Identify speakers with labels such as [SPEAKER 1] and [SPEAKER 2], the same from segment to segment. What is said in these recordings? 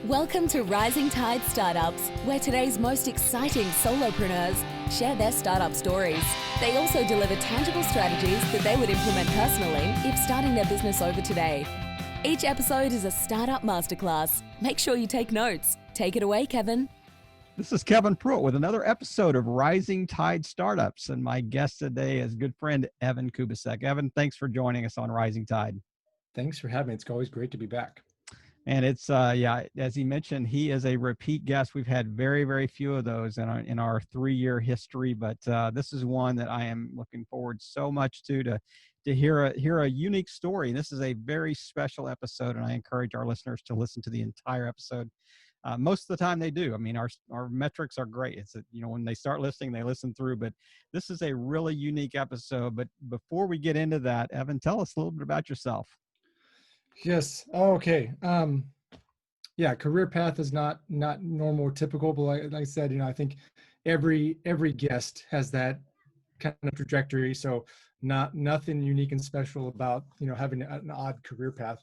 [SPEAKER 1] Welcome to Rising Tide Startups, where today's most exciting solopreneurs share their startup stories. They also deliver tangible strategies that they would implement personally if starting their business over today. Each episode is a startup masterclass. Make sure you take notes. Take it away, Kevin.
[SPEAKER 2] This is Kevin Pruitt with another episode of Rising Tide Startups, and my guest today is good friend Evan Kubicek. Evan, thanks for joining us on Rising Tide.
[SPEAKER 3] Thanks for having me. It's always great to be back.
[SPEAKER 2] And it's, as he mentioned, he is a repeat guest. We've had very, very few of those in our 3-year history, but this is one that I am looking forward so much to hear a unique story. This is a very special episode, and I encourage our listeners to listen to the entire episode. Most of the time they do. I mean, our metrics are great. It's when they start listening, they listen through, but this is a really unique episode. But before we get into that, Evan, tell us a little bit about yourself.
[SPEAKER 3] Yes. Okay. Career path is not normal or typical, but like I said, I think every guest has that kind of trajectory. So nothing unique and special about, having an odd career path.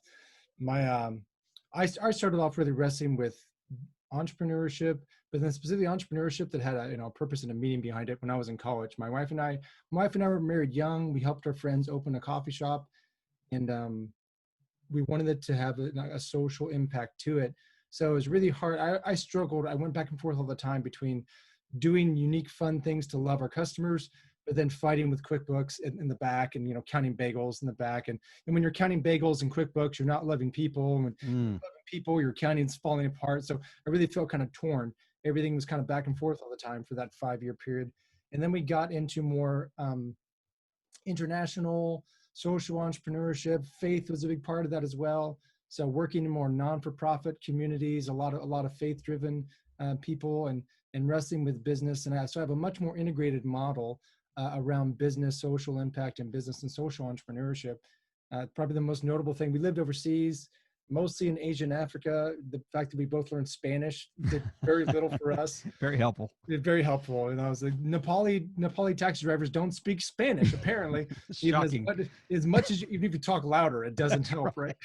[SPEAKER 3] I started off really wrestling with entrepreneurship, but then specifically entrepreneurship that had a purpose and a meaning behind it when I was in college. My wife and I were married young. We helped our friends open a coffee shop, and we wanted it to have a social impact to it. So it was really hard. I struggled. I went back and forth all the time between doing unique, fun things to love our customers, but then fighting with QuickBooks in the back and, counting bagels in the back. And when you're counting bagels in QuickBooks, you're not loving people. And when you're loving people, your counting's falling apart. So I really felt kind of torn. Everything was kind of back and forth all the time for that 5-year period. And then we got into more international social entrepreneurship. Faith was a big part of that as well. So working in more non-for-profit communities, a lot of faith-driven people, and wrestling with business. And so I have a much more integrated model around business, social impact, and business and social entrepreneurship. Probably the most notable thing, we lived overseas, mostly in Asia and Africa. The fact that we both learned Spanish did very little for us.
[SPEAKER 2] Very helpful.
[SPEAKER 3] Very helpful. And I was like, Nepali taxi drivers don't speak Spanish, apparently.
[SPEAKER 2] Shocking.
[SPEAKER 3] As much as even if you talk louder, it doesn't help, right?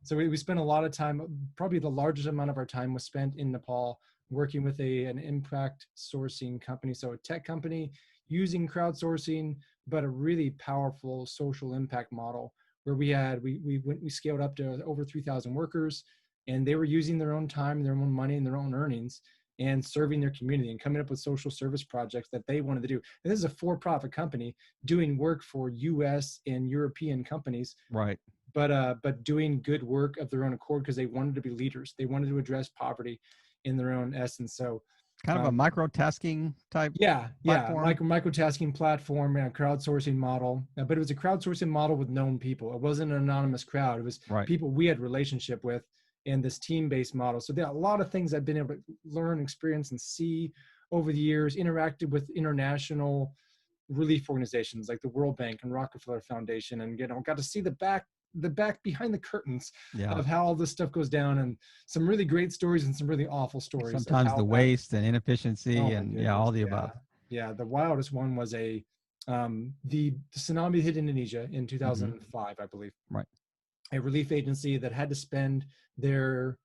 [SPEAKER 3] So we spent a lot of time, probably the largest amount of our time was spent in Nepal, working with an impact sourcing company. So a tech company using crowdsourcing, but a really powerful social impact model where we scaled up to over 3,000 workers, and they were using their own time, their own money, and their own earnings, and serving their community and coming up with social service projects that they wanted to do. And this is a for-profit company doing work for U.S. and European companies,
[SPEAKER 2] right?
[SPEAKER 3] But doing good work of their own accord because they wanted to be leaders. They wanted to address poverty in their own essence. So
[SPEAKER 2] kind of a microtasking type.
[SPEAKER 3] Microtasking platform and a crowdsourcing model, but it was a crowdsourcing model with known people. It wasn't an anonymous crowd. It was people we had relationship with in this team-based model. So there are a lot of things I've been able to learn, experience, and see over the years, interacted with international relief organizations like the World Bank and Rockefeller Foundation, and got to see the back behind the curtains of how all this stuff goes down, and some really great stories and some really awful stories.
[SPEAKER 2] Sometimes the waste and inefficiency all the above.
[SPEAKER 3] Yeah. The wildest one was the tsunami hit Indonesia in 2005, I believe.
[SPEAKER 2] Right.
[SPEAKER 3] A relief agency that had to spend their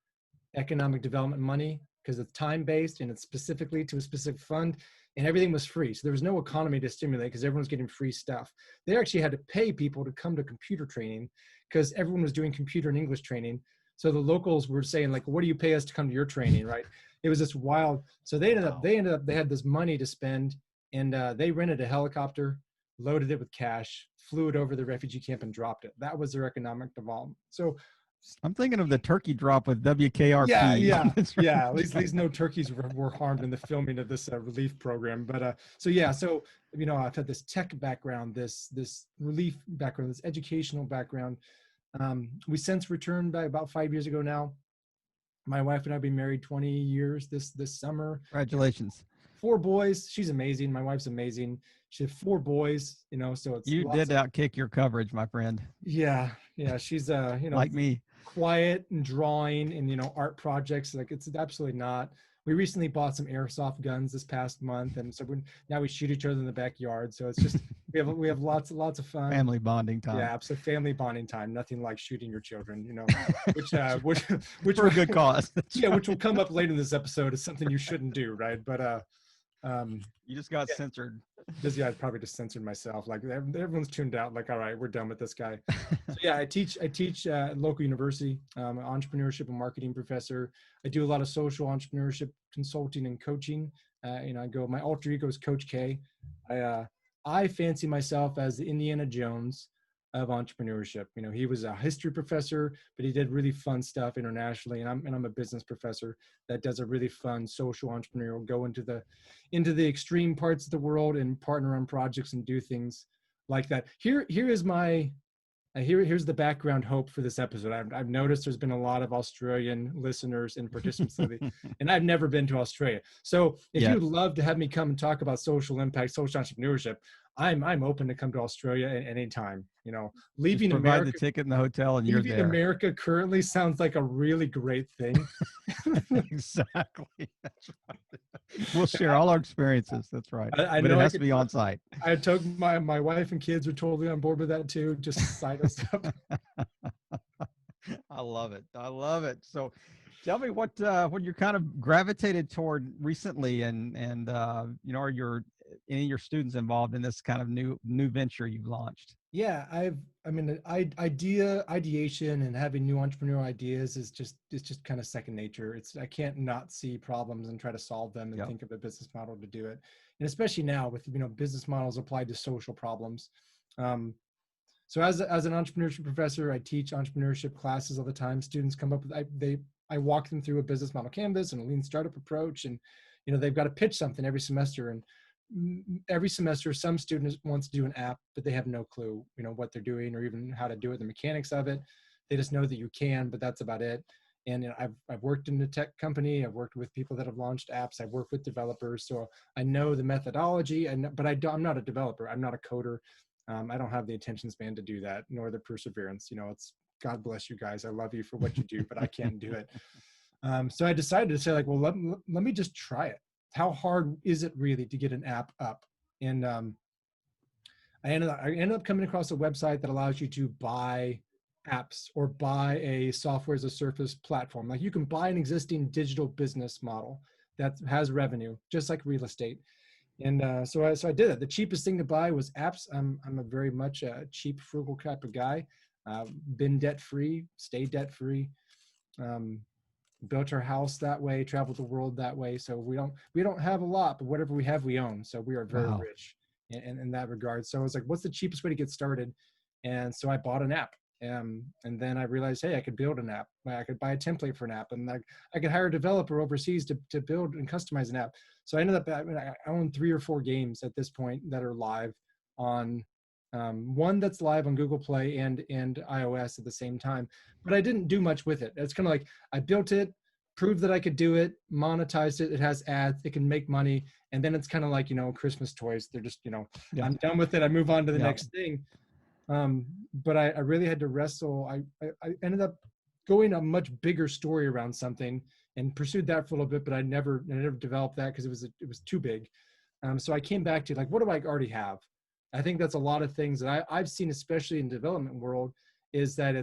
[SPEAKER 3] economic development money because it's time-based and it's specifically to a specific fund, and everything was free. So there was no economy to stimulate because everyone's getting free stuff. They actually had to pay people to come to computer training because everyone was doing computer and English training. So the locals were saying, like, what do you pay us to come to your training, right? It was just wild. So they ended up, they had this money to spend, and they rented a helicopter, loaded it with cash, flew it over the refugee camp and dropped it. That was their economic development. So
[SPEAKER 2] I'm thinking of the turkey drop with WKRP.
[SPEAKER 3] Yeah. At least no turkeys were harmed in the filming of this relief program. But I've had this tech background, this relief background, this educational background. We since returned by about 5 years ago now. My wife and I have been married 20 years this summer.
[SPEAKER 2] Congratulations.
[SPEAKER 3] 4 boys. She's amazing. My wife's amazing. She had 4 boys, so it's
[SPEAKER 2] you did outkick your coverage, my friend.
[SPEAKER 3] Yeah. She's
[SPEAKER 2] like me,
[SPEAKER 3] quiet and drawing and art projects. Like, it's absolutely not we recently bought some airsoft guns this past month, and so now we shoot each other in the backyard. So it's just we have lots of fun.
[SPEAKER 2] Family bonding time.
[SPEAKER 3] Yeah, so family bonding time. Nothing like shooting your children, which
[SPEAKER 2] For a good cause.
[SPEAKER 3] yeah, which will come up later in this episode is something you shouldn't do, right? But
[SPEAKER 2] you just got censored.
[SPEAKER 3] I probably just censored myself. Like everyone's tuned out. Like, all right, we're done with this guy. So yeah, I teach at local university. I'm an entrepreneurship and marketing professor. I do a lot of social entrepreneurship consulting and coaching. My alter ego is Coach K. I fancy myself as the Indiana Jones of entrepreneurship. He was a history professor, but he did really fun stuff internationally. And I'm a business professor that does a really fun social entrepreneurial, go into the extreme parts of the world and partner on projects and do things like that. Here's the background hope for this episode. I've noticed there's been a lot of Australian listeners and participants lately, and I've never been to Australia. So if you'd love to have me come and talk about social impact, social entrepreneurship, I'm open to come to Australia at any time. Leaving
[SPEAKER 2] Just provide
[SPEAKER 3] America,
[SPEAKER 2] the ticket in the hotel, and you're
[SPEAKER 3] leaving
[SPEAKER 2] there.
[SPEAKER 3] America currently sounds like a really great thing.
[SPEAKER 2] Exactly. That's right. We'll share all our experiences. That's right.
[SPEAKER 3] I
[SPEAKER 2] but
[SPEAKER 3] know
[SPEAKER 2] it has to be on site.
[SPEAKER 3] I took my wife and kids are totally on board with that too. Just sign us up.
[SPEAKER 2] I love it. I love it. So tell me what you're kind of gravitated toward recently, and are any of your students involved in this kind of new venture you've launched?
[SPEAKER 3] Yeah, ideation and having new entrepreneurial ideas is just kind of second nature. I can't not see problems and try to solve them and think of a business model to do it. And especially now with business models applied to social problems. So as an entrepreneurship professor, I teach entrepreneurship classes all the time. Students come up with I walk them through a business model canvas and a lean startup approach, and they've got to pitch something every semester. And every semester, some student wants to do an app, but they have no clue, what they're doing or even how to do it, the mechanics of it. They just know that you can, but that's about it. And I've worked in a tech company. I've worked with people that have launched apps. I've worked with developers, so I know the methodology. But I'm not a developer. I'm not a coder. I don't have the attention span to do that, nor the perseverance. It's God bless you guys. I love you for what you do, but I can't do it. So I decided to say, like, well, let me just try it. How hard is it really to get an app up? And I ended up coming across a website that allows you to buy apps or buy a software as a service platform. Like, you can buy an existing digital business model that has revenue, just like real estate. And so I did it. The cheapest thing to buy was apps. I'm a very much a cheap, frugal type of guy. Been debt free, stay debt free. Built our house that way, traveled the world that way. So we don't have a lot, but whatever we have, we own. So we are very rich in that regard. So I was like, what's the cheapest way to get started? And so I bought an app. And then I realized, hey, I could build an app. I could buy a template for an app, and I could hire a developer overseas to build and customize an app. So I ended up, I own 3 or 4 games at this point that are live on, one that's live on Google Play and iOS at the same time, but I didn't do much with it. It's kind of like, I built it, proved that I could do it, monetized it. It has ads, it can make money. And then it's kind of like, Christmas toys. They're just, I'm done with it. I move on to the next thing. But I really had to wrestle. I ended up going a much bigger story around something and pursued that for a little bit, but I never developed that because it was too big. So I came back to, like, what do I already have? I think that's a lot of things that I've seen, especially in the development world, is that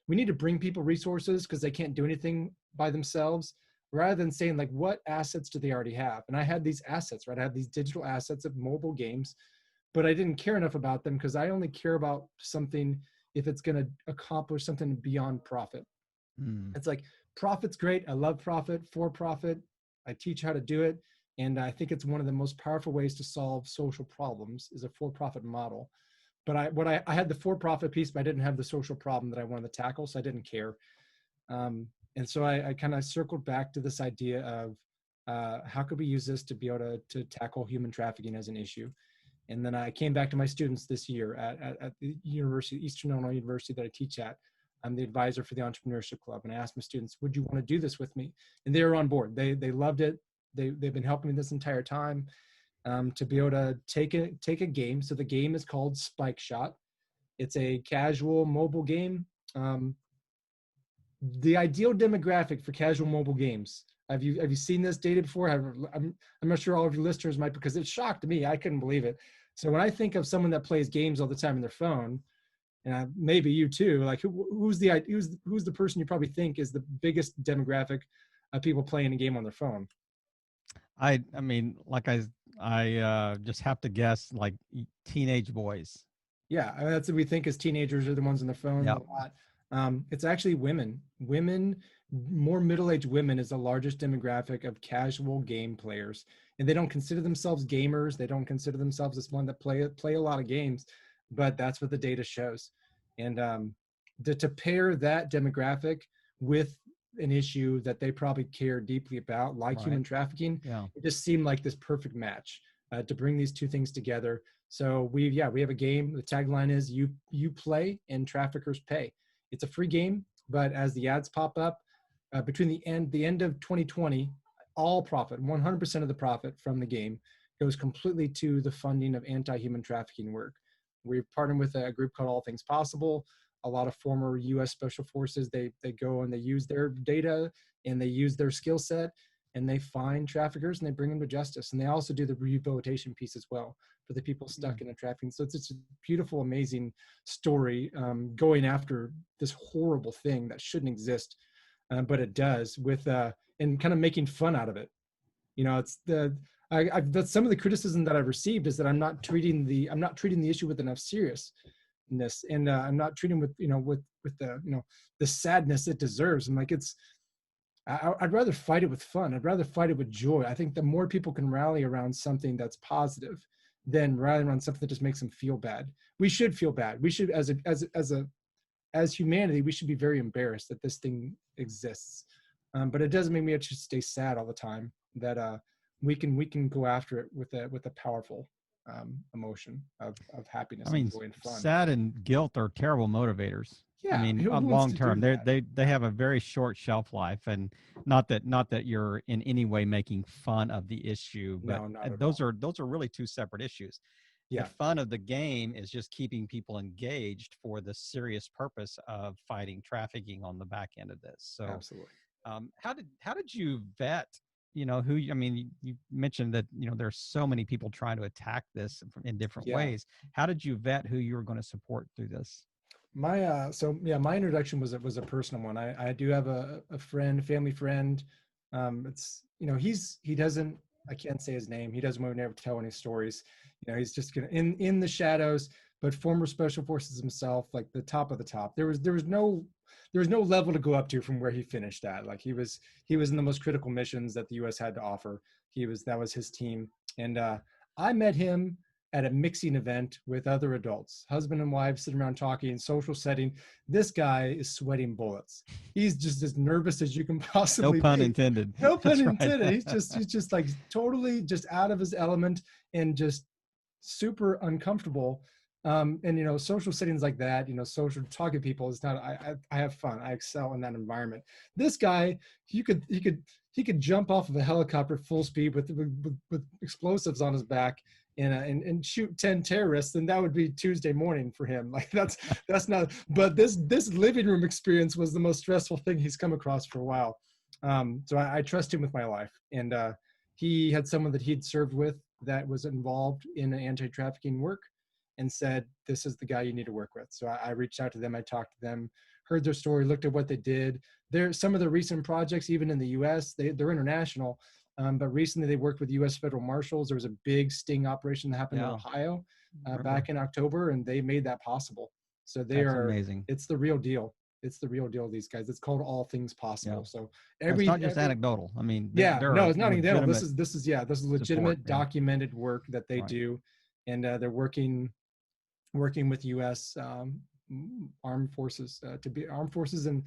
[SPEAKER 3] we need to bring people resources because they can't do anything by themselves, rather than saying, like, what assets do they already have? And I had these assets, right? I had these digital assets of mobile games, but I didn't care enough about them because I only care about something if it's going to accomplish something beyond profit. It's like, profit's great. I love profit, for profit. I teach how to do it. And I think it's one of the most powerful ways to solve social problems is a for-profit model. But I had the for-profit piece, but I didn't have the social problem that I wanted to tackle, so I didn't care. And so I kind of circled back to this idea of how could we use this to be able to tackle human trafficking as an issue. And then I came back to my students this year at the university, Eastern Illinois University that I teach at. I'm the advisor for the Entrepreneurship Club, and I asked my students, would you want to do this with me? And they were on board. They loved it. They've been helping me this entire time to be able to take a game. So the game is called Spike Shot. It's a casual mobile game. The ideal demographic for casual mobile games Have you seen this data before? I'm not sure all of your listeners might, because it shocked me. I couldn't believe it. So when I think of someone that plays games all the time on their phone, and maybe you too, like who's the person you probably think is the biggest demographic of people playing a game on their phone?
[SPEAKER 2] I mean, like I just have to guess, like teenage boys.
[SPEAKER 3] Yeah, I mean, that's what we think as teenagers are the ones on their phone
[SPEAKER 2] Yeah.
[SPEAKER 3] a lot. It's actually women. Women, more middle-aged women is the largest demographic of casual game players, and they don't consider themselves gamers. They don't consider themselves as one that play a lot of games, but that's what the data shows. And to pair that demographic with an issue that they probably care deeply about, like
[SPEAKER 2] Right.
[SPEAKER 3] human trafficking,
[SPEAKER 2] Yeah.
[SPEAKER 3] it just seemed like this perfect match to bring these two things together. So we have a game. The tagline is you play and traffickers pay. It's a free game, but as the ads pop up, between the end of 2020, all profit, 100% of the profit from the game goes completely to the funding of anti-human trafficking work. We've partnered with a group called All Things Possible. A lot of former U.S. Special Forces, they go and they use their data and they use their skill set and they find traffickers and they bring them to justice. And they also do the rehabilitation piece as well for the people stuck in a trafficking. So it's a beautiful, amazing story going after this horrible thing that shouldn't exist, but it does, with and kind of making fun out of it. You know, it's that's some of the criticism that I've received, is that I'm not treating the issue with enough seriousness, and I'm not treating with with the the sadness it deserves. I'm like, I'd rather fight it with fun. I'd rather fight it with joy. I think the more people can rally around something that's positive than rally around something that just makes them feel bad. We should feel bad. We should, as humanity, we should be very embarrassed that this thing exists. But it doesn't mean we have to stay sad all the time. That we can go after it with a powerful emotion of happiness
[SPEAKER 2] I
[SPEAKER 3] and
[SPEAKER 2] mean,
[SPEAKER 3] joy and fun.
[SPEAKER 2] sad and guilt are terrible motivators. I
[SPEAKER 3] Yeah,
[SPEAKER 2] mean,
[SPEAKER 3] who
[SPEAKER 2] on
[SPEAKER 3] wants
[SPEAKER 2] long
[SPEAKER 3] to do
[SPEAKER 2] term,
[SPEAKER 3] that?
[SPEAKER 2] they have a very short shelf life, and not that you're in any way making fun of the issue, but
[SPEAKER 3] No, not at
[SPEAKER 2] those
[SPEAKER 3] all.
[SPEAKER 2] are really two separate issues. The
[SPEAKER 3] Yeah,
[SPEAKER 2] fun of the game is just keeping people engaged for the serious purpose of fighting trafficking on the back end of this. So,
[SPEAKER 3] absolutely.
[SPEAKER 2] how did you vet? Who, I mean, you mentioned that there's so many people trying to attack this in different
[SPEAKER 3] Yeah.
[SPEAKER 2] ways. How did you vet who you were going to support through this?
[SPEAKER 3] My so yeah, my introduction was a personal one. I do have a friend, family friend. It's he doesn't, I can't say his name. He doesn't want to never tell any stories. He's just gonna in the shadows, but former special forces himself, like the top of the top. There was no level to go up to from where he finished at. Like he was in the most critical missions that the US had to offer. That was his team. And I met him at a mixing event with other adults, husband and wife sitting around talking, social setting. This guy is sweating bullets. He's just as nervous as you can
[SPEAKER 2] No
[SPEAKER 3] possibly
[SPEAKER 2] pun
[SPEAKER 3] be.
[SPEAKER 2] intended.
[SPEAKER 3] No pun
[SPEAKER 2] That's right.
[SPEAKER 3] intended. He's just like totally just out of his element and just super uncomfortable. And social settings like that, social talking to people is not. I have fun. I excel in that environment. This guy, he could jump off of a helicopter full speed with explosives on his back and shoot 10 terrorists, and that would be Tuesday morning for him. Like that's not. But this living room experience was the most stressful thing he's come across for a while. So I trust him with my life, and he had someone that he'd served with that was involved in anti-trafficking work, and said, "This is the guy you need to work with." So I reached out to them. I talked to them, heard their story, looked at what they did. Some of the recent projects, even in the U.S., they're international. But recently they worked with U.S. federal marshals. There was a big sting operation that happened in
[SPEAKER 2] Yeah.
[SPEAKER 3] Ohio
[SPEAKER 2] Remember.
[SPEAKER 3] back in October, and they made that possible. So
[SPEAKER 2] That's amazing.
[SPEAKER 3] it's the real deal. It's the real deal, these guys. It's called All Things Possible.
[SPEAKER 2] Yeah.
[SPEAKER 3] So
[SPEAKER 2] And it's not just anecdotal. I mean,
[SPEAKER 3] yeah,
[SPEAKER 2] there
[SPEAKER 3] no,
[SPEAKER 2] are
[SPEAKER 3] it's not accidental.
[SPEAKER 2] legitimate
[SPEAKER 3] This is
[SPEAKER 2] support.
[SPEAKER 3] legitimate
[SPEAKER 2] Yeah.
[SPEAKER 3] documented work that they
[SPEAKER 2] Right.
[SPEAKER 3] do, and they're working with U.S. Armed forces to be armed forces and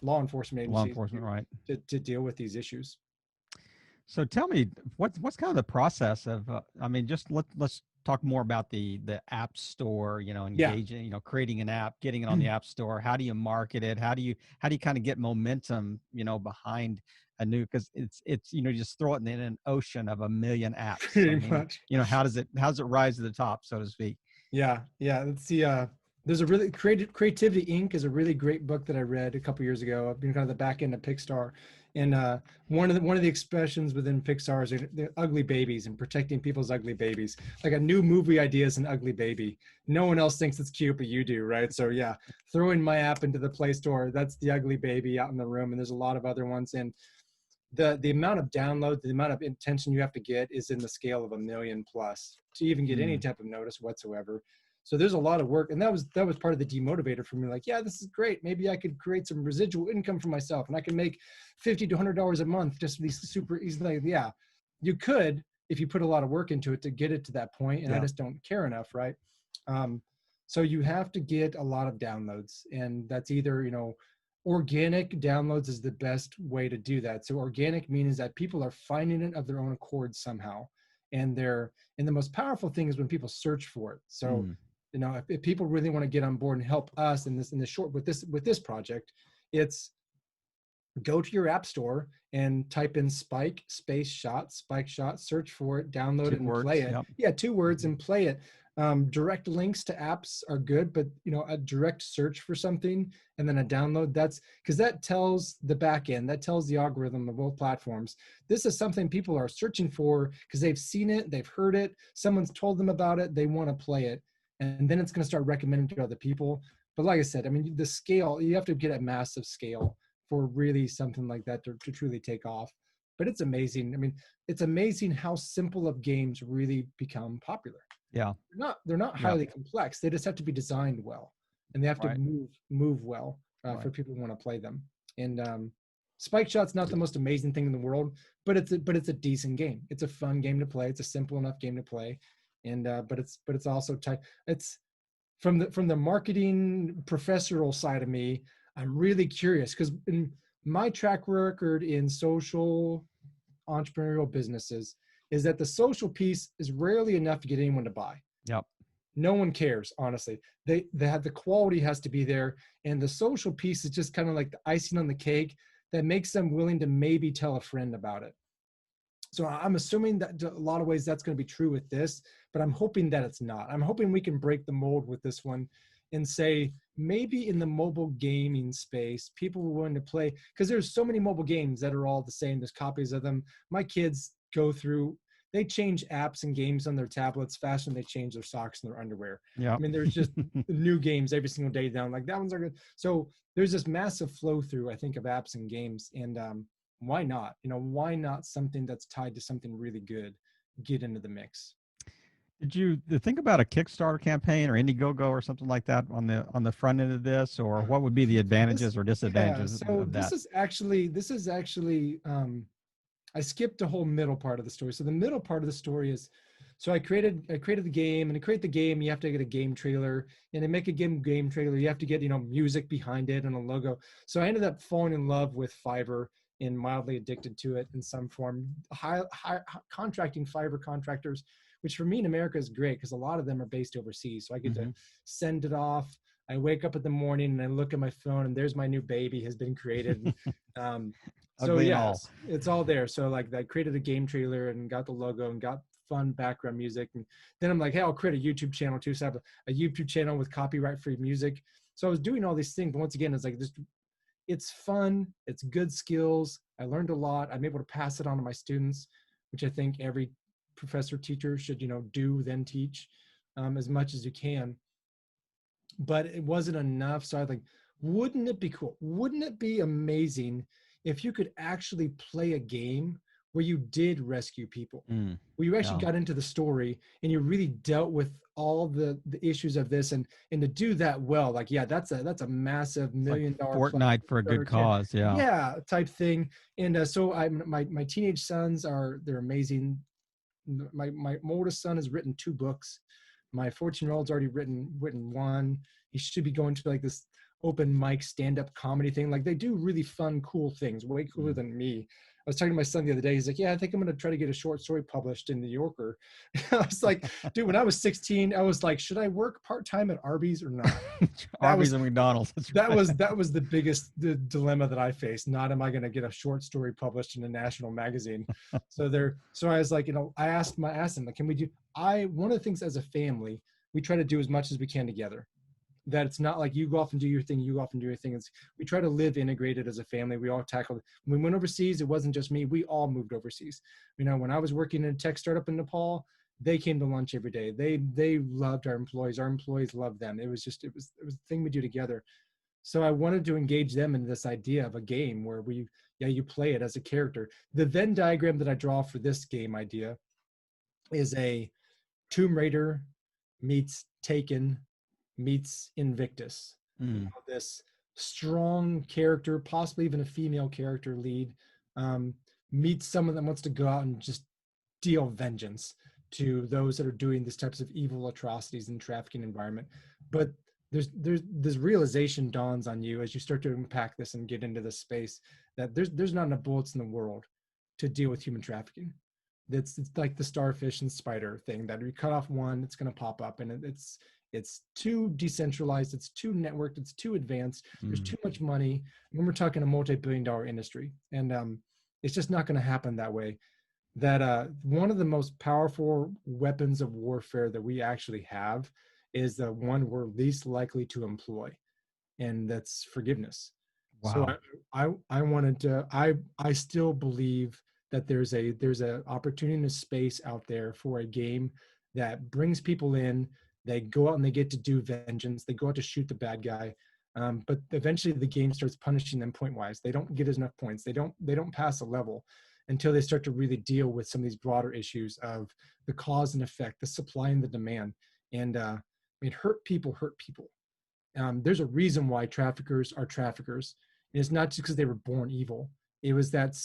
[SPEAKER 3] law enforcement
[SPEAKER 2] Law
[SPEAKER 3] agencies
[SPEAKER 2] enforcement, right?
[SPEAKER 3] to deal with these issues.
[SPEAKER 2] So tell me, what's kind of the process of? I mean, just let's talk more about the app store.
[SPEAKER 3] Yeah.
[SPEAKER 2] Engaging. Creating an app, getting it on the app store. How do you market it? How do you kind of get momentum? Behind a new, because it's you just throw it in an ocean of a million apps. I
[SPEAKER 3] Pretty
[SPEAKER 2] mean,
[SPEAKER 3] much.
[SPEAKER 2] how does it rise to the top, so to speak?
[SPEAKER 3] Yeah. Let's see. there's a really Creativity Inc. is a really great book that I read a couple years ago. I've been kind of the back end of Pixar, and one of the expressions within Pixar is they're ugly babies and protecting people's ugly babies. Like a new movie idea is an ugly baby. No one else thinks it's cute, but you do, right? So yeah, throwing my app into the Play Store, that's the ugly baby out in the room, and there's a lot of other ones. And the amount of download, the amount of attention you have to get is in the scale of 1 million plus to even get any type of notice whatsoever. So there's a lot of work, and that was part of the demotivator for me. Like, yeah, this is great. Maybe I could create some residual income for myself, and I can make $50 to $100 a month just these super easy. Like, yeah, you could if you put a lot of work into it to get it to that point, and I just don't care enough, right? So you have to get a lot of downloads, and that's either, you know, organic downloads is the best way to do that. So organic means that people are finding it of their own accord somehow, and the most powerful thing is when people search for it. So you know, if people really want to get on board and help us in the short with this project, it's go to your app store and type in spike shot, search for it, download it, and play it. Yeah, 2 words and play it. Direct links to apps are good, but you know, a direct search for something and then a download, that's because that tells the back end, that tells the algorithm of both platforms, this is something people are searching for because they've seen it, they've heard it, someone's told them about it, they want to play it, and then it's going to start recommending to other people. But like I said, I mean, the scale, you have to get a massive scale for really something like that to truly take off. But it's amazing. I mean, it's amazing how simple of games really become popular.
[SPEAKER 2] Yeah.
[SPEAKER 3] They're not highly complex. They just have to be designed well, and they have to move well for people who want to play them. And Spike Shot's not the most amazing thing in the world, but it's a decent game. It's a fun game to play. It's a simple enough game to play, and but it's also tight. It's from the marketing professional side of me. I'm really curious because in my track record in social entrepreneurial businesses is that the social piece is rarely enough to get anyone to buy.
[SPEAKER 2] Yep.
[SPEAKER 3] No one cares, honestly. They have, the quality has to be there, and the social piece is just kind of like the icing on the cake that makes them willing to maybe tell a friend about it. So I'm assuming that a lot of ways that's going to be true with this, but I'm hoping that it's not. I'm hoping we can break the mold with this one and say maybe in the mobile gaming space, people were willing to play, because there's so many mobile games that are all the same. There's copies of them. My kids go through, they change apps and games on their tablets faster than they change their socks and their underwear.
[SPEAKER 2] Yeah.
[SPEAKER 3] I mean, there's just new games every single day down. Like that one's are good. So there's this massive flow through, I think, of apps and games. And why not? You know, why not something that's tied to something really good get into the mix?
[SPEAKER 2] Did you think about a Kickstarter campaign or Indiegogo or something like that on the front end of this, or what would be the advantages or disadvantages of that?
[SPEAKER 3] This is actually I skipped the whole middle part of the story. So the middle part of the story is, so I created the game, and to create the game, you have to get a game trailer, and to make a game trailer, you have to get, you know, music behind it and a logo. So I ended up falling in love with Fiverr and mildly addicted to it in some form. Contracting Fiverr contractors, which for me in America is great because a lot of them are based overseas. So I get to send it off. I wake up in the morning and I look at my phone and there's my new baby has been created. So yeah, it's all there. So like I created a game trailer and got the logo and got fun background music. And then I'm like, hey, I'll create a YouTube channel too. So I have a YouTube channel with copyright free music. So I was doing all these things, but once again, it's like this, it's fun. It's good skills. I learned a lot. I'm able to pass it on to my students, which I think every professor teacher should, you know, do then teach as much as you can. But it wasn't enough. So I was like, wouldn't it be cool? Wouldn't it be amazing if you could actually play a game where you did rescue people, where you actually got into the story and you really dealt with all the issues of this, and to do that well, like, yeah, that's a massive $1 million
[SPEAKER 2] Fortnite for a good cause.
[SPEAKER 3] Yeah, type thing. And so my teenage sons they're amazing. My oldest son has written 2 books. My 14-year-old's already written 1. He should be going to like this open mic stand-up comedy thing. Like they do really fun, cool things, way cooler than me. I was talking to my son the other day. He's like, yeah, I think I'm going to try to get a short story published in the New Yorker. I was like, dude, when I was 16, I was like, should I work part-time at Arby's or not?
[SPEAKER 2] Arby's and McDonald's.
[SPEAKER 3] That was the biggest dilemma that I faced. Not, am I going to get a short story published in a national magazine? So I was like, you know, I asked him, like, can we do, one of the things as a family, we try to do as much as we can together. that it's not like you go off and do your thing, you go off and do your thing. We try to live integrated as a family. We all tackled. When we went overseas, it wasn't just me. We all moved overseas. When I was working in a tech startup in Nepal, they came to lunch every day. They loved our employees. Our employees loved them. It was a thing we do together. So I wanted to engage them in this idea of a game where you play it as a character. The Venn diagram that I draw for this game idea is a Tomb Raider meets Taken meets Invictus.
[SPEAKER 2] Mm.
[SPEAKER 3] This strong character, possibly even a female character lead, meets someone that wants to go out and just deal vengeance to those that are doing these types of evil atrocities in the trafficking environment. But there's this realization dawns on you as you start to unpack this and get into this space that there's not enough bullets in the world to deal with human trafficking. It's like the starfish and spider thing that you cut off one, it's going to pop up, and it's too decentralized, it's too networked, it's too advanced. There's too much money. When we're talking a multi-billion-dollar industry, and it's just not going to happen that way. That one of the most powerful weapons of warfare that we actually have is the one we're least likely to employ, and that's forgiveness. So
[SPEAKER 2] Wow.
[SPEAKER 3] I wanted to, I still believe that there's a opportunity and a space out there for a game that brings people in. They go out and they get to do vengeance. They go out to shoot the bad guy, but eventually the game starts punishing them point wise. They don't get enough points. They don't pass a level until they start to really deal with some of these broader issues of the cause and effect, the supply and the demand. And hurt people hurt people. There's a reason why traffickers are traffickers. And it's not just because they were born evil. It was that,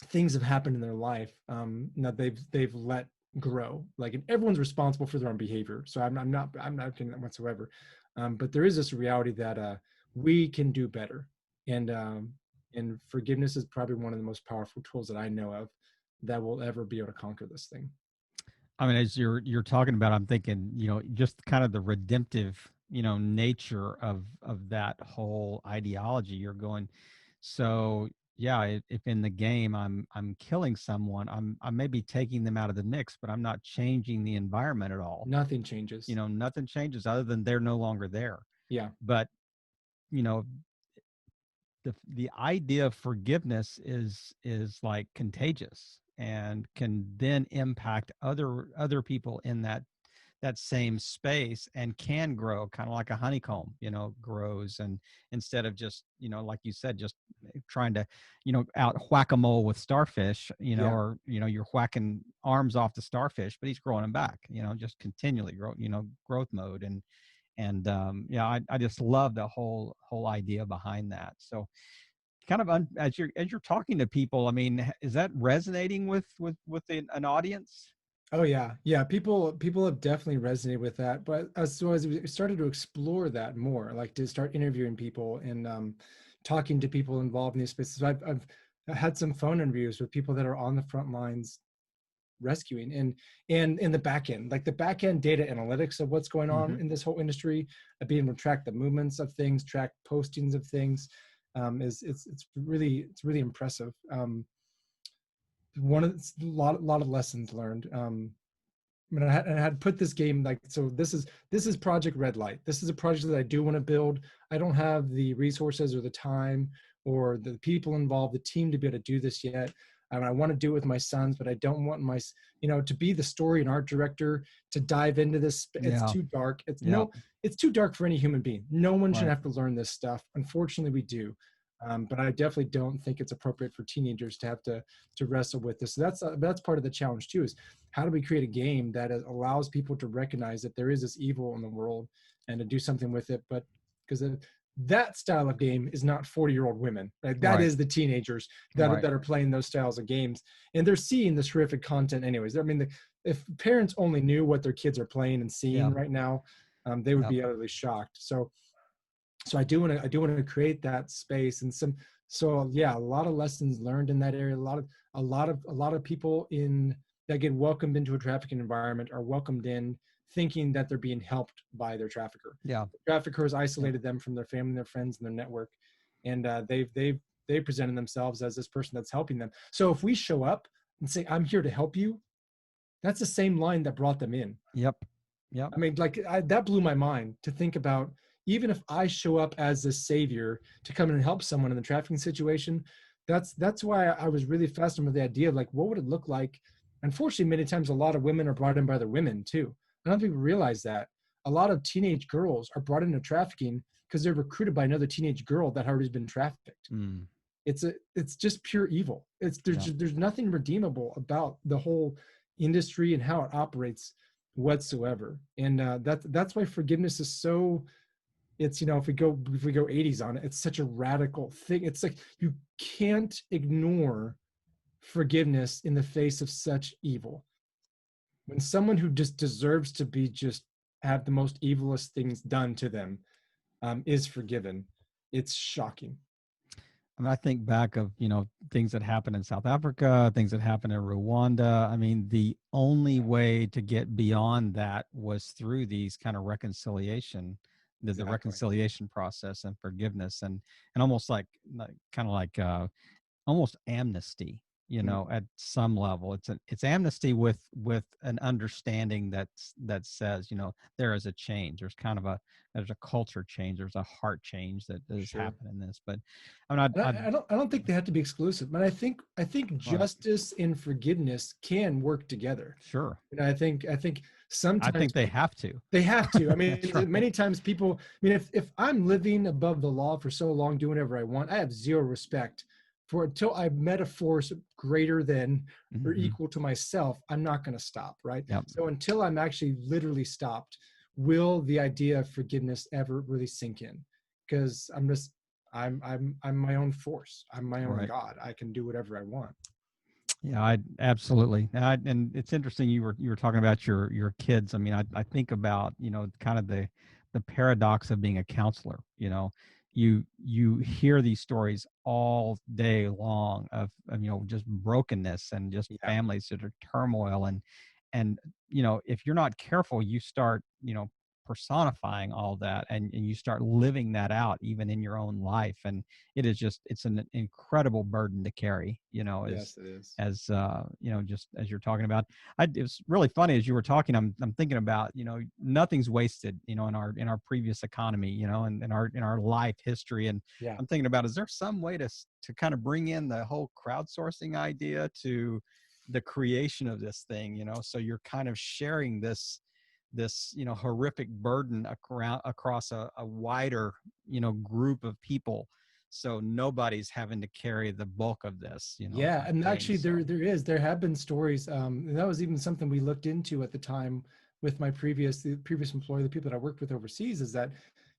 [SPEAKER 3] things have happened in their life that they've let grow. Like, and everyone's responsible for their own behavior. So I'm not doing that whatsoever. But there is this reality that we can do better. And forgiveness is probably one of the most powerful tools that I know of that will ever be able to conquer this thing.
[SPEAKER 2] I mean, as you're talking about, I'm thinking, just kind of the redemptive, nature of that whole ideology. You're going, so yeah, if in the game I'm killing someone, I may be taking them out of the mix, but I'm not changing the environment at all.
[SPEAKER 3] Nothing changes.
[SPEAKER 2] Nothing changes other than they're no longer there.
[SPEAKER 3] Yeah.
[SPEAKER 2] But you know, the idea of forgiveness is like contagious and can then impact other people in that same space and can grow kind of like a honeycomb, grows. And instead of just, like you said, just trying to, out whack-a-mole with starfish,
[SPEAKER 3] Yeah.
[SPEAKER 2] or, you're whacking arms off the starfish, but he's growing them back, just continually growth mode. And I just love the whole idea behind that. So kind of as you're talking to people, I mean, is that resonating with an audience?
[SPEAKER 3] Oh yeah. People have definitely resonated with that. But as we started to explore that more, like to start interviewing people and talking to people involved in these spaces, I've had some phone interviews with people that are on the front lines rescuing and in the back end, like the back end data analytics of what's going on in this whole industry, of being able to track the movements of things, track postings of things, it's really impressive. A lot of lessons learned. I had put this game, like, so this is Project Red Light. This is a project that I do want to build. I don't have the resources or the time or the people involved, the team to be able to do this yet. I want to do it with my sons, but I don't want to be the story and art director, to dive into this. It's too dark. It's too dark for any human being. No one should have to learn this stuff. Unfortunately, we do. But I definitely don't think it's appropriate for teenagers to have to wrestle with this. So that's part of the challenge too, is how do we create a game that allows people to recognize that there is this evil in the world and to do something with it, but because that style of game is not 40-year-old women, right? That is the teenagers that are playing those styles of games, and they're seeing this horrific content anyways. I mean, if parents only knew what their kids are playing and seeing right now, they would be utterly shocked. So I do want to create that space and a lot of lessons learned in that area. A lot of people that get welcomed into a trafficking environment are welcomed in thinking that they're being helped by their trafficker.
[SPEAKER 2] Yeah.
[SPEAKER 3] The trafficker has isolated them from their family, their friends, and their network, and they've presented themselves as this person that's helping them. So if we show up and say, "I'm here to help you," that's the same line that brought them in.
[SPEAKER 2] Yep. Yep.
[SPEAKER 3] I mean, like that blew my mind to think about, even if I show up as a savior to come in and help someone in the trafficking situation, that's why I was really fascinated with the idea of like, what would it look like? Unfortunately, many times a lot of women are brought in by other women too. I don't think people realize that. A lot of teenage girls are brought into trafficking because they're recruited by another teenage girl that already has been trafficked.
[SPEAKER 2] Mm,
[SPEAKER 3] It's just pure evil.
[SPEAKER 2] yeah.
[SPEAKER 3] There's nothing redeemable about the whole industry and how it operates whatsoever. And that's why forgiveness is so, it's, if we go 80s on it, it's such a radical thing. It's like you can't ignore forgiveness in the face of such evil. When someone who just deserves to be just have the most evilest things done to them is forgiven, it's shocking.
[SPEAKER 2] I mean, I think back of, things that happened in South Africa, things that happened in Rwanda. I mean, the only way to get beyond that was through these kind of reconciliation, the
[SPEAKER 3] Exactly.
[SPEAKER 2] reconciliation process and forgiveness, and almost like kind of like almost amnesty,
[SPEAKER 3] Mm.
[SPEAKER 2] at some level. It's amnesty with an understanding that says, there is a change. There's a culture change. There's a heart change that has
[SPEAKER 3] Sure.
[SPEAKER 2] happened in this. But I mean,
[SPEAKER 3] And I don't think they have to be exclusive, but I think
[SPEAKER 2] right,
[SPEAKER 3] justice and forgiveness can work together.
[SPEAKER 2] sure.
[SPEAKER 3] And I think
[SPEAKER 2] I
[SPEAKER 3] sometimes
[SPEAKER 2] think they have to.
[SPEAKER 3] they have to. I mean,
[SPEAKER 2] That's right.
[SPEAKER 3] many times people, I mean, if I'm living above the law for so long, doing whatever I want, I have zero respect for, until I've met a force greater than or
[SPEAKER 2] Hmm.
[SPEAKER 3] equal to myself, I'm not going to stop, right?
[SPEAKER 2] Yep.
[SPEAKER 3] So until I'm actually literally stopped, will the idea of forgiveness ever really sink in? Because I'm my own force. I'm my own
[SPEAKER 2] Right.
[SPEAKER 3] God. I can do whatever I want.
[SPEAKER 2] Yeah, I absolutely. And it's interesting you were talking about your kids. I mean, I think about, kind of the paradox of being a counselor. You hear these stories all day long of just brokenness and just
[SPEAKER 3] Yeah.
[SPEAKER 2] families that are turmoil, and if you're not careful, you start, personifying all that, and you start living that out even in your own life. And it's an incredible burden to carry,
[SPEAKER 3] Yes, it is.
[SPEAKER 2] just as you're talking about. It was really funny as you were talking. I'm thinking about, nothing's wasted, in our previous economy, and in our life history. And
[SPEAKER 3] Yeah.
[SPEAKER 2] I'm thinking about, is there some way to kind of bring in the whole crowdsourcing idea to the creation of this thing, so you're kind of sharing this horrific burden across a wider group of people, so nobody's having to carry the bulk of this,
[SPEAKER 3] Yeah,
[SPEAKER 2] type
[SPEAKER 3] and
[SPEAKER 2] thing.
[SPEAKER 3] actually
[SPEAKER 2] So
[SPEAKER 3] there have been stories, and that was even something we looked into at the time with the previous employer, the people that I worked with overseas, is that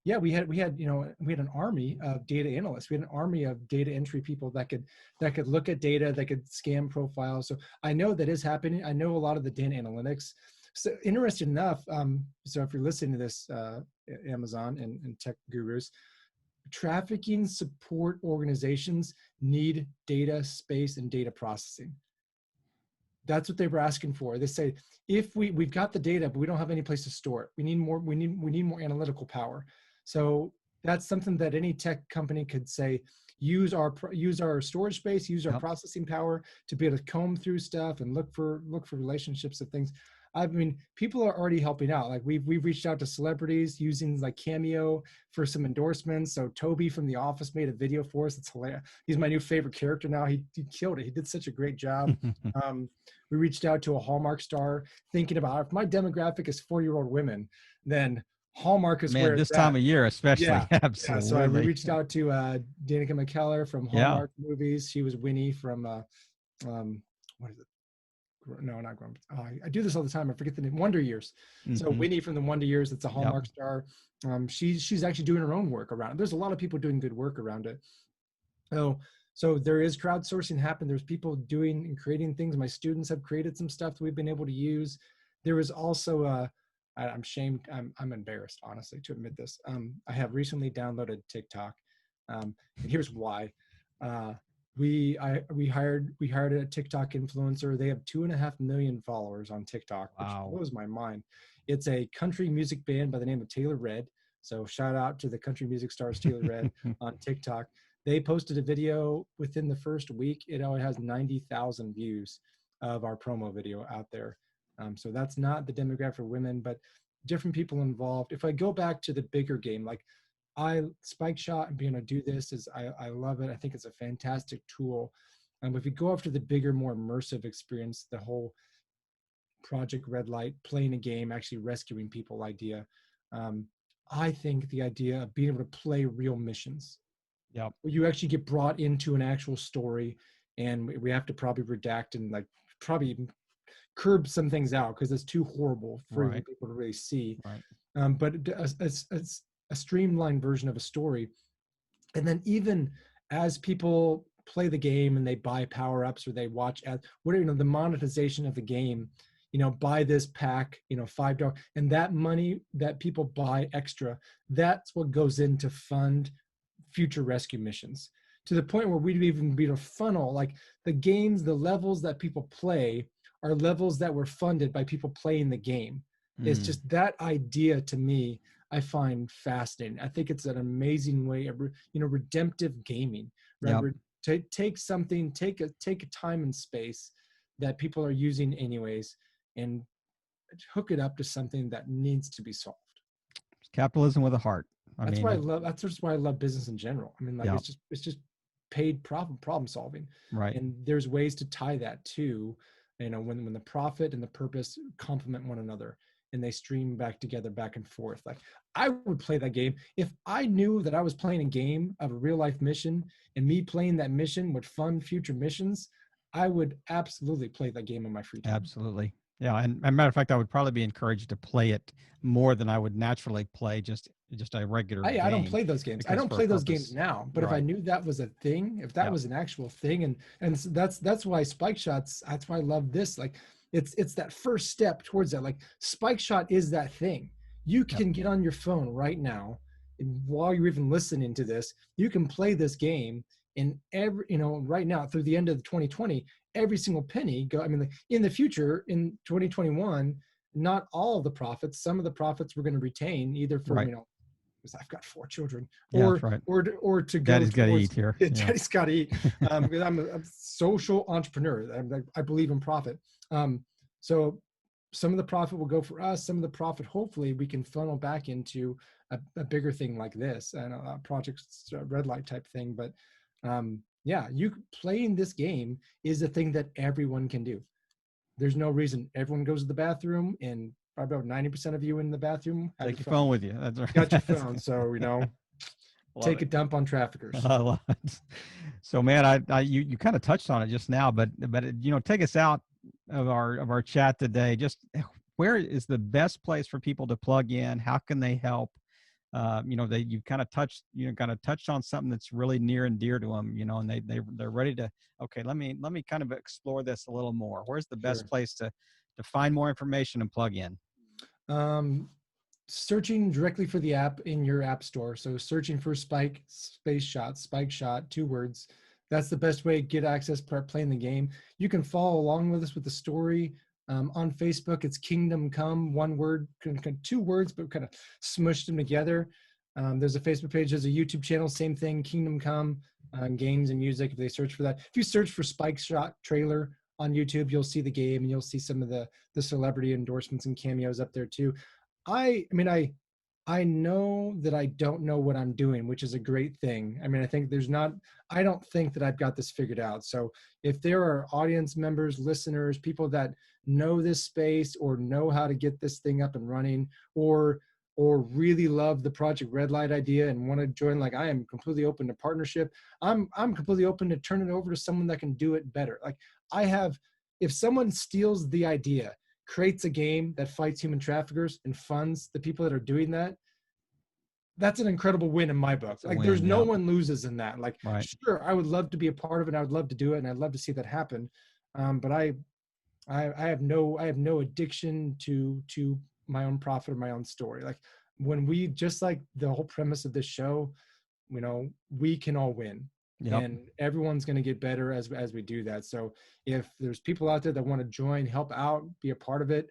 [SPEAKER 3] yeah, we had an army of data analysts. We had an army of data entry people that could look at data, that could scan profiles. So I know that is happening. I know a lot of the data analytics. So interesting enough, so if you're listening to this, Amazon and tech gurus, trafficking support organizations need data space and data processing. That's what they were asking for. They say, if we've got the data, but we don't have any place to store it, we need more analytical power. So that's something that any tech company could say, use our storage space, use our
[SPEAKER 2] yep.
[SPEAKER 3] processing power to be able to comb through stuff and look for relationships of things. I mean, people are already helping out. Like we've reached out to celebrities using like Cameo for some endorsements. So Toby from The Office made a video for us. It's hilarious. He's my new favorite character now. He killed it. He did such a great job. Um, we reached out to a Hallmark star, thinking about, if my demographic is 4-year-old women, then Hallmark is where
[SPEAKER 2] Man,
[SPEAKER 3] it's
[SPEAKER 2] this time
[SPEAKER 3] at.
[SPEAKER 2] of year especially.
[SPEAKER 3] Yeah. Yeah. So we
[SPEAKER 2] Absolutely.
[SPEAKER 3] reached out to Danica McKellar from
[SPEAKER 2] Yeah.
[SPEAKER 3] Hallmark Movies. She was Winnie from what is it? No, not Grumpy. Oh, I do this all the time. I forget the name. Wonder Years. So
[SPEAKER 2] Hmm.
[SPEAKER 3] Winnie from the Wonder Years. It's a
[SPEAKER 2] Yep.
[SPEAKER 3] Hallmark star. She's actually doing her own work around it. There's a lot of people doing good work around it. So so there is crowdsourcing happen. There's people doing and creating things. My students have created some stuff that we've been able to use. There was also I'm shamed. I'm embarrassed, honestly, to admit this. I have recently downloaded TikTok, and here's why. Uh, we hired a TikTok influencer. They have 2.5 million followers on TikTok, which
[SPEAKER 2] Wow.
[SPEAKER 3] blows my mind. It's a country music band by the name of Taylor Red. So shout out to the country music stars Taylor Red on TikTok. They posted a video within the first week. It already has 90,000 views of our promo video out there. So that's not the demographic for women, but different people involved. If I go back to the bigger game, like Spike Shot and being able to do this is, I love it. I think it's a fantastic tool. If you go after the bigger, more immersive experience, the whole Project Red Light, playing a game, actually rescuing people idea, um, I think the idea of being able to play real missions,
[SPEAKER 2] Yep.
[SPEAKER 3] where you actually get brought into an actual story, and we have to probably redact and like probably even curb some things out because it's too horrible for even
[SPEAKER 2] Right.
[SPEAKER 3] people to really see.
[SPEAKER 2] Right.
[SPEAKER 3] But a streamlined version of a story. And then even as people play the game and they buy power-ups or they watch ads, whatever, the monetization of the game, buy this pack, $5, and that money that people buy extra, that's what goes in to fund future rescue missions, to the point where we'd even be to funnel like the games, the levels that people play are levels that were funded by people playing the game. It's
[SPEAKER 2] Mm.
[SPEAKER 3] just that idea to me, I find fascinating. I think it's an amazing way of, redemptive gaming, right?
[SPEAKER 2] Yep.
[SPEAKER 3] Where take something, take a time and space that people are using anyways, and hook it up to something that needs to be solved.
[SPEAKER 2] Capitalism with a heart. I
[SPEAKER 3] That's
[SPEAKER 2] mean,
[SPEAKER 3] why I love. That's just why I love business in general. I mean, like
[SPEAKER 2] yeah.
[SPEAKER 3] it's just paid problem solving,
[SPEAKER 2] Right.
[SPEAKER 3] and there's ways to tie that to, when the profit and the purpose complement one another and they stream back together, back and forth. Like I would play that game if I knew that I was playing a game of a real life mission, and me playing that mission would fund future missions. I would absolutely play that game in my free time.
[SPEAKER 2] Absolutely. Yeah. And as a matter of fact, I would probably be encouraged to play it more than I would naturally play just a regular
[SPEAKER 3] I don't
[SPEAKER 2] game,
[SPEAKER 3] play those games. I
[SPEAKER 2] because
[SPEAKER 3] don't
[SPEAKER 2] for a
[SPEAKER 3] play those games
[SPEAKER 2] purpose.
[SPEAKER 3] now. But if I
[SPEAKER 2] Right.
[SPEAKER 3] knew that was a thing, if that
[SPEAKER 2] Yeah.
[SPEAKER 3] was an actual thing, and that's why Spike Shots. That's why I love this. Like it's that first step towards that. Like Spike Shot is that thing. You
[SPEAKER 2] Yep.
[SPEAKER 3] can get on your phone right now, and while you're even listening to this, you can play this game. And right now through the end of the 2020, every single penny go. I mean, like, in the future, in 2021, not all of the profits. Some of the profits we're going to retain either from,
[SPEAKER 2] Right.
[SPEAKER 3] because I've got 4 children,
[SPEAKER 2] Yeah, that's right.
[SPEAKER 3] or to go
[SPEAKER 2] Daddy's got to
[SPEAKER 3] towards,
[SPEAKER 2] eat here.
[SPEAKER 3] yeah,
[SPEAKER 2] Yeah.
[SPEAKER 3] daddy's got to eat. Because I'm a social entrepreneur. I believe in profit. So some of the profit will go for us. Some of the profit, hopefully, we can funnel back into a bigger thing like this, and a project red light type thing. But yeah, you playing this game is a thing that everyone can do. There's no reason. Everyone goes to the bathroom, and about 90% of you in the bathroom have
[SPEAKER 2] Take your
[SPEAKER 3] your phone.
[SPEAKER 2] phone with you. That's right.
[SPEAKER 3] Got your phone, so
[SPEAKER 2] Love
[SPEAKER 3] take a
[SPEAKER 2] it.
[SPEAKER 3] dump on traffickers.
[SPEAKER 2] I love it. So, man, you kind of touched on it just now, but take us out of our chat today. Just where is the best place for people to plug in? How can they help? You kind of touched on something that's really near and dear to them, and they're ready to, okay, let me kind of explore this a little more. Where's the best
[SPEAKER 3] Sure.
[SPEAKER 2] place to find more information and plug in?
[SPEAKER 3] Searching directly for the app in your app store. So searching for Spike Shot, 2 words. That's the best way to get access, playing the game. You can follow along with us with the story. On Facebook, it's Kingdom Come, 1 word, 2 words, but kind of smushed them together. There's a Facebook page, there's a YouTube channel, same thing, Kingdom Come, games and music. If they search for that, if you search for Spike Shot trailer on YouTube, you'll see the game, and you'll see some of the celebrity endorsements and cameos up there too. I mean, I know that I don't know what I'm doing, which is a great thing. I mean, I don't think that I've got this figured out. So if there are audience members, listeners, people that know this space or know how to get this thing up and running, or really love the Project Red Light idea and want to join, like, I am completely open to partnership. I'm completely open to turn it over to someone that can do it better. Like if someone steals the idea, creates a game that fights human traffickers and funds the people that are doing that, that's an incredible win in my book. Like, there's no one loses in that. Like,
[SPEAKER 2] Right.
[SPEAKER 3] sure, I would love to be a part of it. I would love to do it, and I'd love to see that happen. But I have no addiction to my own profit or my own story. Like, when we, just like the whole premise of this show, we can all win.
[SPEAKER 2] Yep.
[SPEAKER 3] And everyone's going to get better as we do that. So if there's people out there that want to join, help out, be a part of it,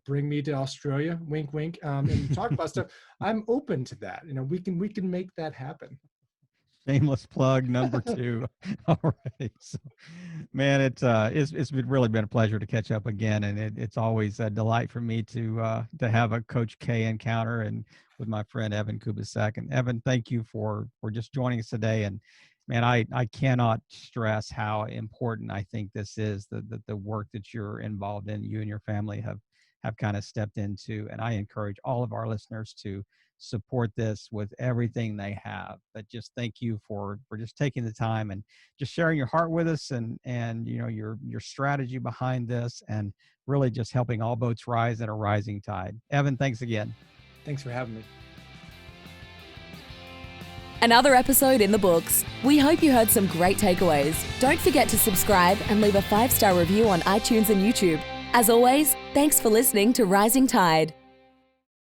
[SPEAKER 3] bring me to Australia, wink, wink, and talk about stuff, I'm open to that. We can make that happen.
[SPEAKER 2] Shameless plug number 2. All right. So, man, it's been really been a pleasure to catch up again, and it's always a delight for me to have a Coach K encounter and with my friend Evan Kubicek. And Evan, thank you for just joining us today. And man, I cannot stress how important I think this is, the work that you're involved in, you and your family have kind of stepped into. And I encourage all of our listeners to support this with everything they have. But just thank you for just taking the time and just sharing your heart with us, and your strategy behind this, and really just helping all boats rise at a rising tide. Evan, thanks again.
[SPEAKER 3] Thanks for having me.
[SPEAKER 1] Another episode in the books. We hope you heard some great takeaways. Don't forget to subscribe and leave a 5-star review on iTunes and YouTube. As always, thanks for listening to Rising Tide.